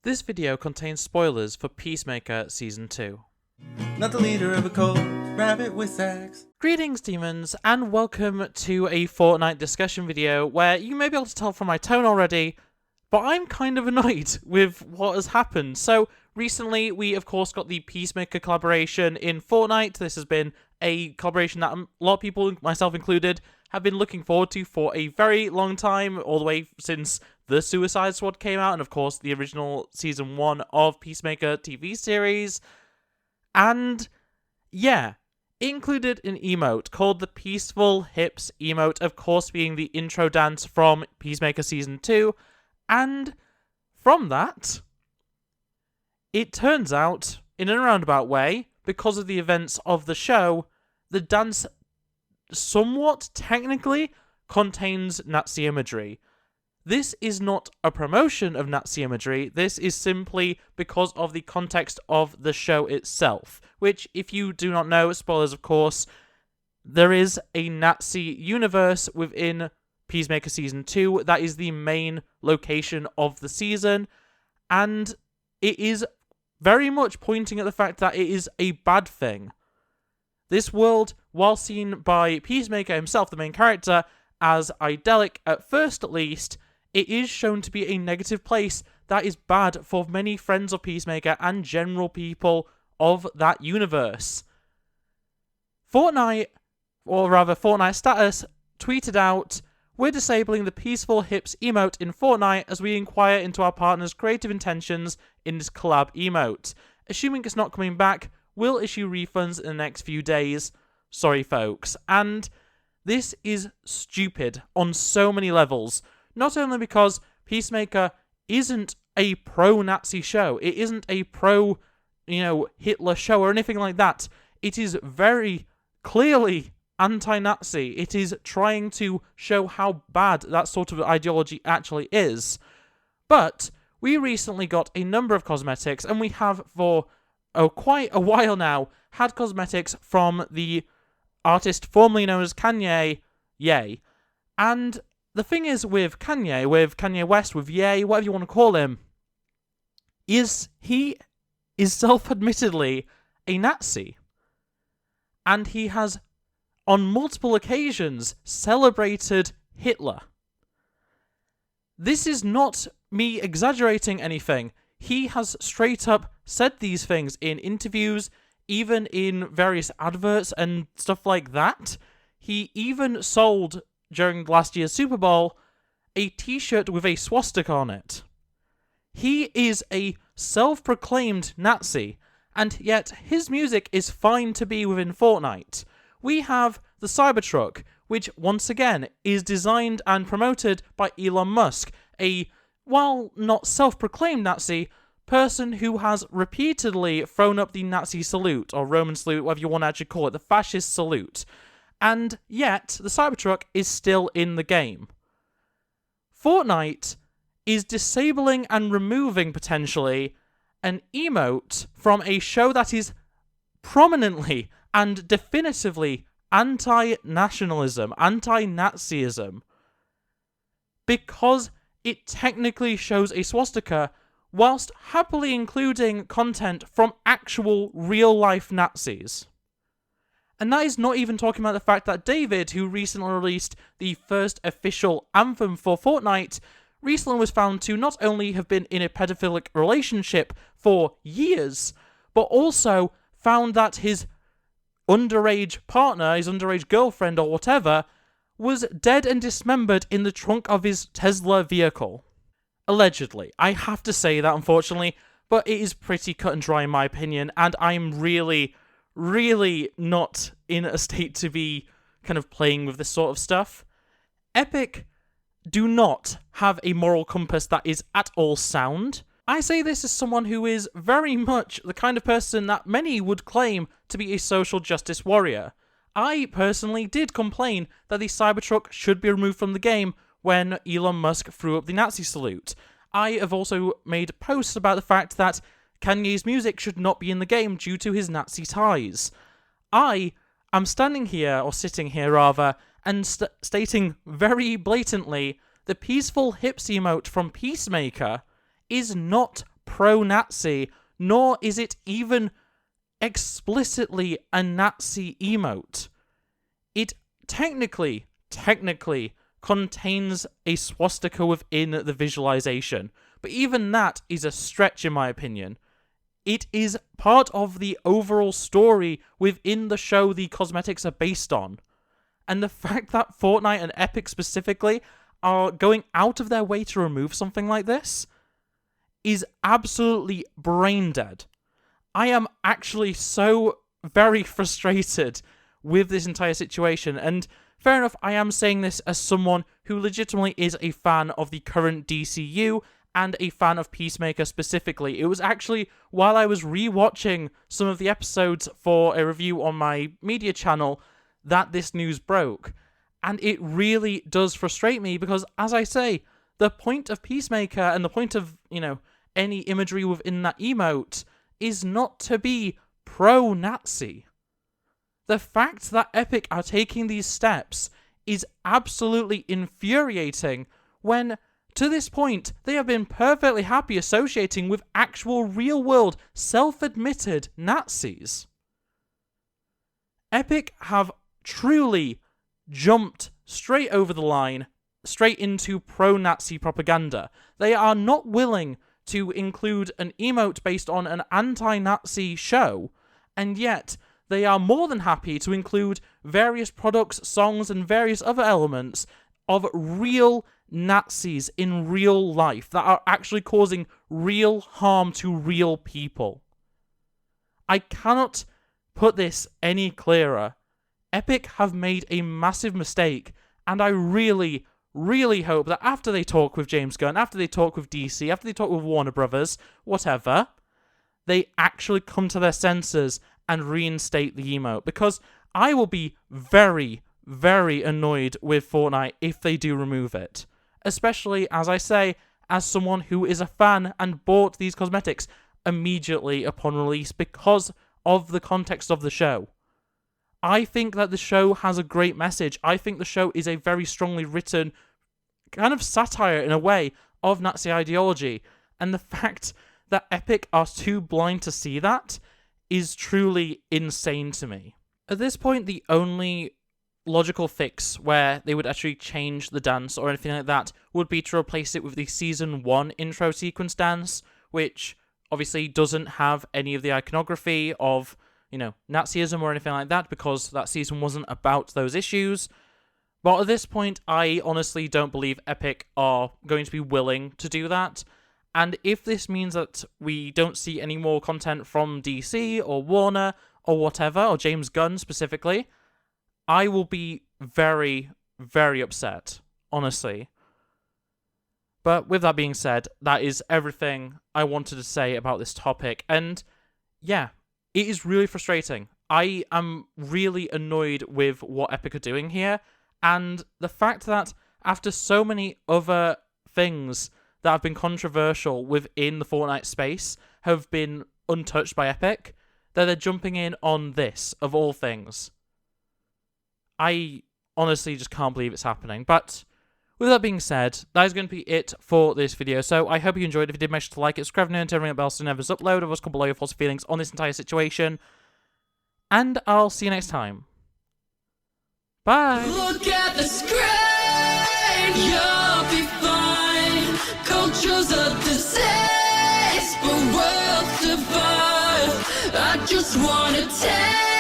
This video contains spoilers for Peacemaker Season 2. Not the leader of a cult, RabbitWithAxe. Greetings, demons, and welcome to a Fortnite discussion video where you may be able to tell from my tone already, but I'm kind of annoyed with what has happened. So, recently we of course got the Peacemaker collaboration in Fortnite. This has been a collaboration that a lot of people, myself included, have been looking forward to for a very long time, all the way since the Suicide Squad came out, and of course the original Season 1 of Peacemaker TV series. And yeah, it included an emote called the Peaceful Hips emote, of course being the intro dance from Peacemaker Season 2, and from that, it turns out, in a roundabout way, because of the events of the show, the dance somewhat technically contains Nazi imagery. This is not a promotion of Nazi imagery, this is simply because of the context of the show itself, which, if you do not know, spoilers of course, there is a Nazi universe within Peacemaker Season 2 that is the main location of the season, and it is very much pointing at the fact that it is a bad thing. This world, while seen by Peacemaker himself, the main character, as idyllic at first at least, it is shown to be a negative place that is bad for many friends of Peacemaker and general people of that universe. Fortnite Status tweeted out, "We're disabling the Peaceful Hips emote in Fortnite as we inquire into our partner's creative intentions in this collab emote. Assuming it's not coming back, we'll issue refunds in the next few days. Sorry, folks." And this is stupid on so many levels. Not only because Peacemaker isn't a pro-Nazi show, it isn't a pro-Hitler show or anything like that. It is very clearly anti-Nazi. It is trying to show how bad that sort of ideology actually is. But we recently got a number of cosmetics, and we have for quite a while now had cosmetics from the artist formerly known as Kanye, Ye. And the thing is with Kanye West, with Ye, whatever you want to call him, is he is self-admittedly a Nazi. And he has, on multiple occasions, celebrated Hitler. This is not me exaggerating anything. He has straight up said these things in interviews, even in various adverts and stuff like that. He even sold, during last year's Super Bowl, a t-shirt with a swastika on it. He is a self-proclaimed Nazi, and yet his music is fine to be within Fortnite. We have the Cybertruck, which once again is designed and promoted by Elon Musk, a, while not self-proclaimed Nazi, person who has repeatedly thrown up the Nazi salute, or Roman salute, whatever you want to actually call it, the fascist salute. And yet, the Cybertruck is still in the game. Fortnite is disabling and removing, potentially, an emote from a show that is prominently and definitively anti-nationalism, anti-Nazism, because it technically shows a swastika, whilst happily including content from actual real-life Nazis. And that is not even talking about the fact that David, who recently released the first official anthem for Fortnite, recently was found to not only have been in a pedophilic relationship for years, but also found that his underage partner, his underage girlfriend or whatever, was dead and dismembered in the trunk of his Tesla vehicle. Allegedly. I have to say that, unfortunately, but it is pretty cut and dry in my opinion, and I'm really not in a state to be kind of playing with this sort of stuff. Epic do not have a moral compass that is at all sound. I say this as someone who is very much the kind of person that many would claim to be a social justice warrior. I personally did complain that the Cybertruck should be removed from the game when Elon Musk threw up the Nazi salute. I have also made posts about the fact that Kanye's music should not be in the game due to his Nazi ties. I am standing here, or sitting here rather, and stating very blatantly the Peaceful Hips emote from Peacemaker is not pro-Nazi, nor is it even explicitly a Nazi emote. It technically contains a swastika within the visualization, but even that is a stretch in my opinion. It is part of the overall story within the show the cosmetics are based on. And the fact that Fortnite and Epic specifically are going out of their way to remove something like this is absolutely brain dead. I am actually so very frustrated with this entire situation, and fair enough, I am saying this as someone who legitimately is a fan of the current DCU and a fan of Peacemaker specifically. It was actually while I was rewatching some of the episodes for a review on my media channel that this news broke. And it really does frustrate me because, as I say, the point of Peacemaker and the point of, any imagery within that emote is not to be pro-Nazi. The fact that Epic are taking these steps is absolutely infuriating when, to this point, they have been perfectly happy associating with actual real-world, self-admitted Nazis. Epic have truly jumped straight over the line, straight into pro-Nazi propaganda. They are not willing to include an emote based on an anti-Nazi show, and yet they are more than happy to include various products, songs, and various other elements of real Nazis in real life that are actually causing real harm to real people. I cannot put this any clearer. Epic have made a massive mistake, and I really hope that after they talk with James Gunn, after they talk with DC, after they talk with Warner Brothers, whatever, they actually come to their senses and reinstate the emote, because I will be very annoyed with Fortnite if they do remove it. Especially, as I say, as someone who is a fan and bought these cosmetics immediately upon release because of the context of the show. I think that the show has a great message. I think the show is a very strongly written kind of satire, in a way, of Nazi ideology. And the fact that Epic are too blind to see that is truly insane to me. At this point, the only logical fix where they would actually change the dance or anything like that would be to replace it with the Season 1 intro sequence dance, which obviously doesn't have any of the iconography of Nazism or anything like that, because that season wasn't about those issues. But at this point, I honestly don't believe Epic are going to be willing to do that. And if this means that we don't see any more content from DC or Warner or whatever, or James Gunn specifically, I will be very upset, honestly. But with that being said, that is everything I wanted to say about this topic. And yeah, it is really frustrating. I am really annoyed with what Epic are doing here, and the fact that after so many other things that have been controversial within the Fortnite space have been untouched by Epic, that they're jumping in on this, of all things. I honestly just can't believe it's happening. But with that being said, that is going to be it for this video. So I hope you enjoyed. If you did, make sure to like it, subscribe, and turn on the bell so you never upload. Of course, comment below your thoughts and feelings on this entire situation. And I'll see you next time. Bye! Look at the screen, you'll be fine. Culture's a disease, but worlds divide. I just wanna take